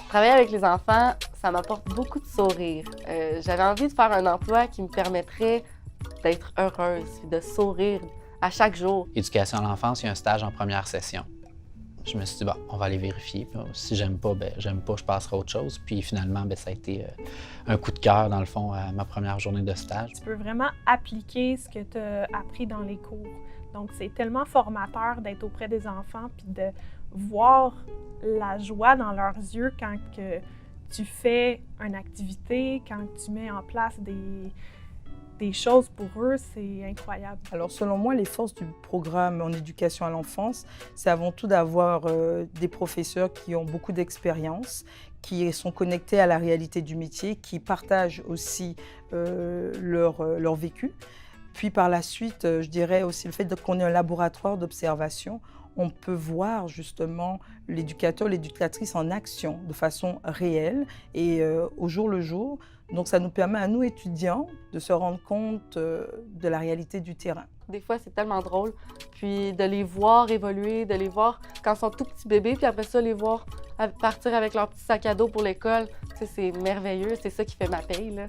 Travailler avec les enfants, ça m'apporte beaucoup de sourires. J'avais envie de faire un emploi qui me permettrait d'être heureuse, de sourire à chaque jour. Éducation à l'enfance, il y a un stage en première session. Je me suis dit, bon, on va aller vérifier. Puis, si j'aime pas, je passerai à autre chose. Puis finalement, ça a été un coup de cœur, dans le fond, à ma première journée de stage. Tu peux vraiment appliquer ce que tu as appris dans les cours. Donc, c'est tellement formateur d'être auprès des enfants puis de voir la joie dans leurs yeux quand que tu fais une activité, quand tu mets en place des choses pour eux, c'est incroyable. Alors selon moi, les forces du programme en éducation à l'enfance, c'est avant tout d'avoir des professeurs qui ont beaucoup d'expérience, qui sont connectés à la réalité du métier, qui partagent aussi leur vécu. Puis par la suite, je dirais aussi le fait qu'on ait un laboratoire d'observation, on peut voir justement l'éducateur, l'éducatrice en action de façon réelle et au jour le jour. Donc ça nous permet à nous, étudiants, de se rendre compte de la réalité du terrain. Des fois, c'est tellement drôle. Puis de les voir évoluer, de les voir quand ils sont tout petits bébés, puis après ça, les voir partir avec leur petit sac à dos pour l'école. Tu sais, c'est merveilleux, c'est ça qui fait ma paye, là.